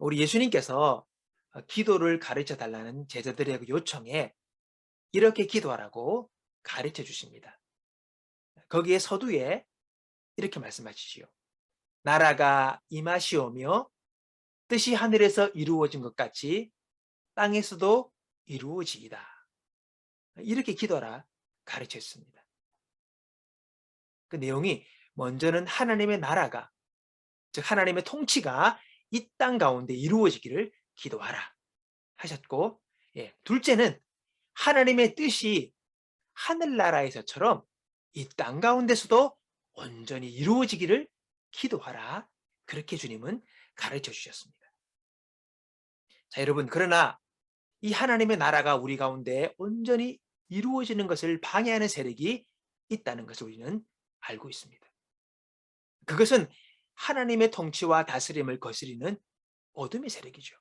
우리 예수님께서 기도를 가르쳐 달라는 제자들의 그 요청에 이렇게 기도하라고 가르쳐 주십니다. 거기에 서두에 이렇게 말씀하시지요. 나라가 임하시오며 뜻이 하늘에서 이루어진 것 같이 땅에서도 이루어지이다. 이렇게 기도하라 가르쳤습니다. 그 내용이 먼저는 하나님의 나라가, 즉 하나님의 통치가 이 땅 가운데 이루어지기를 기도하라 하셨고, 둘째는 하나님의 뜻이 하늘나라에서처럼 이 땅 가운데서도 온전히 이루어지기를 기도하라. 그렇게 주님은 가르쳐 주셨습니다. 자, 여러분, 그러나 이 하나님의 나라가 우리 가운데 온전히 이루어지는 것을 방해하는 세력이 있다는 것을 우리는 알고 있습니다. 그것은 하나님의 통치와 다스림을 거스리는 어둠의 세력이죠.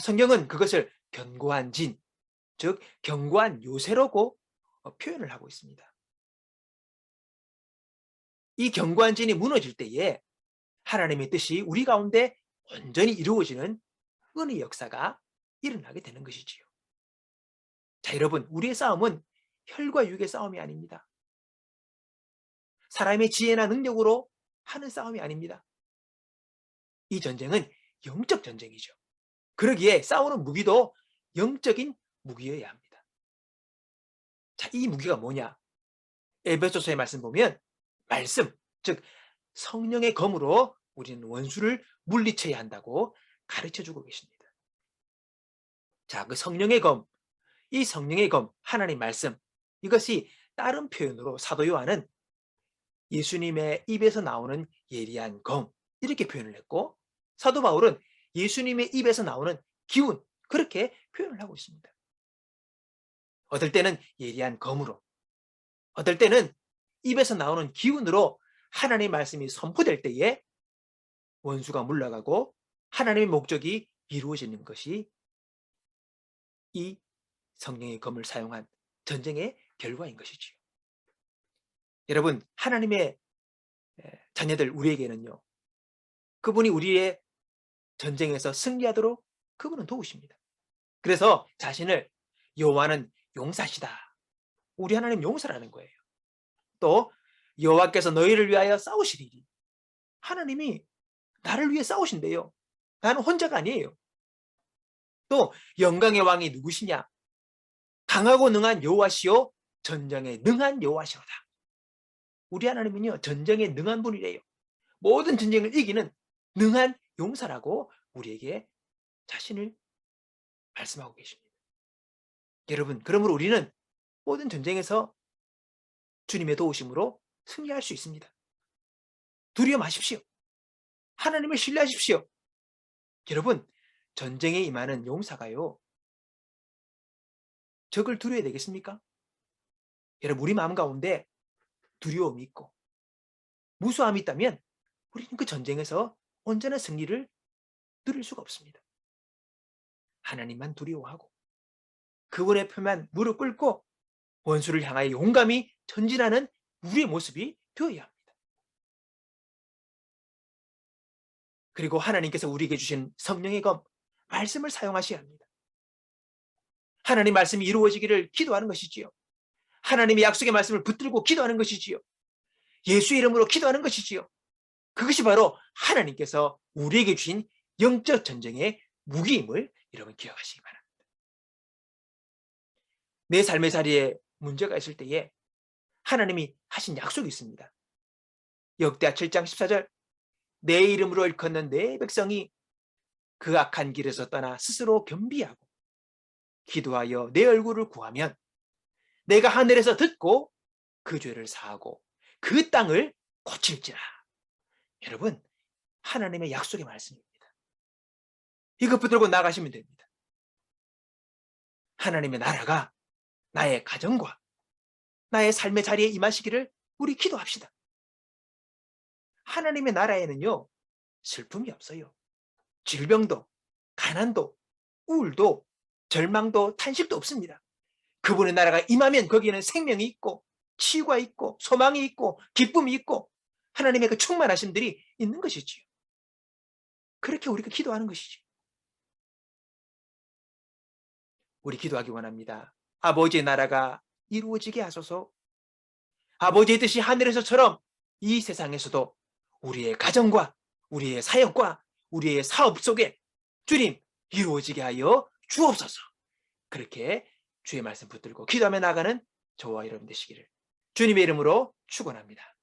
성경은 그것을 견고한 진, 즉 견고한 요새라고 표현을 하고 있습니다. 이 견고한 진이 무너질 때에 하나님의 뜻이 우리 가운데 온전히 이루어지는 은혜의 역사가 일어나게 되는 것이지요. 자, 여러분, 우리의 싸움은 혈과 육의 싸움이 아닙니다. 사람의 지혜나 능력으로 하는 싸움이 아닙니다. 이 전쟁은 영적 전쟁이죠. 그러기에 싸우는 무기도 영적인 무기여야 합니다. 자, 이 무기가 뭐냐? 에베소서의 말씀 보면 말씀, 즉 성령의 검으로 우리는 원수를 물리쳐야 한다고 가르쳐주고 계십니다. 자, 그 성령의 검, 이 성령의 검, 하나님 말씀, 이것이 다른 표현으로 사도 요한은 예수님의 입에서 나오는 예리한 검, 이렇게 표현을 했고, 사도 바울은 예수님의 입에서 나오는 기운, 그렇게 표현을 하고 있습니다. 어떨 때는 예리한 검으로, 어떨 때는 입에서 나오는 기운으로 하나님의 말씀이 선포될 때에 원수가 물러가고 하나님의 목적이 이루어지는 것이 이 성령의 검을 사용한 전쟁의 결과인 것이지요. 여러분, 하나님의 자녀들 우리에게는요, 그분이 우리의 전쟁에서 승리하도록 그분은 도우십니다. 그래서 자신을 여호와는 용사시다. 우리 하나님 용사라는 거예요. 또 여호와께서 너희를 위하여 싸우시리니, 하나님이 나를 위해 싸우신대요. 나는 혼자가 아니에요. 또 영광의 왕이 누구시냐? 강하고 능한 여호와시요 전쟁에 능한 여호와시로다. 우리 하나님은요, 전쟁에 능한 분이래요. 모든 전쟁을 이기는 능한 용사라고 우리에게 자신을 말씀하고 계십니다. 여러분, 그러므로 우리는 모든 전쟁에서 주님의 도우심으로 승리할 수 있습니다. 두려워 마십시오. 하나님을 신뢰하십시오. 여러분, 전쟁에 임하는 용사가요, 적을 두려워야 되겠습니까? 여러분, 우리 마음 가운데 두려움이 있고 무수함이 있다면 우리는 그 전쟁에서 온전한 승리를 누릴 수가 없습니다. 하나님만 두려워하고 그분의 표만 무릎 꿇고 원수를 향하여 용감히 전진하는 우리의 모습이 되어야 합니다. 그리고 하나님께서 우리에게 주신 성령의 검, 말씀을 사용하셔야 합니다. 하나님 말씀이 이루어지기를 기도하는 것이지요. 하나님의 약속의 말씀을 붙들고 기도하는 것이지요. 예수의 이름으로 기도하는 것이지요. 그것이 바로 하나님께서 우리에게 주신 영적 전쟁의 무기임을 여러분 기억하시기 바랍니다. 내 삶의 자리에 문제가 있을 때에 하나님이 하신 약속이 있습니다. 역대하 7장 14절, 내 이름으로 일컫는 내 백성이 그 악한 길에서 떠나 스스로 겸비하고 기도하여 내 얼굴을 구하면 내가 하늘에서 듣고 그 죄를 사하고 그 땅을 고칠지라. 여러분, 하나님의 약속의 말씀입니다. 이것 붙들고 나가시면 됩니다. 하나님의 나라가 나의 가정과 나의 삶의 자리에 임하시기를 우리 기도합시다. 하나님의 나라에는요, 슬픔이 없어요. 질병도, 가난도, 우울도, 절망도, 탄식도 없습니다. 그분의 나라가 임하면 거기에는 생명이 있고 치유가 있고 소망이 있고 기쁨이 있고 하나님의 그 충만하심들이 있는 것이지요. 그렇게 우리가 기도하는 것이죠. 우리 기도하기 원합니다. 아버지의 나라가 이루어지게 하소서. 아버지의 뜻이 하늘에서처럼 이 세상에서도 우리의 가정과 우리의 사역과 우리의 사업 속에 주님 이루어지게 하여 주옵소서. 그렇게 주의 말씀 붙들고 기도하며 나가는 저와 여러분 되시기를 주님의 이름으로 축원합니다.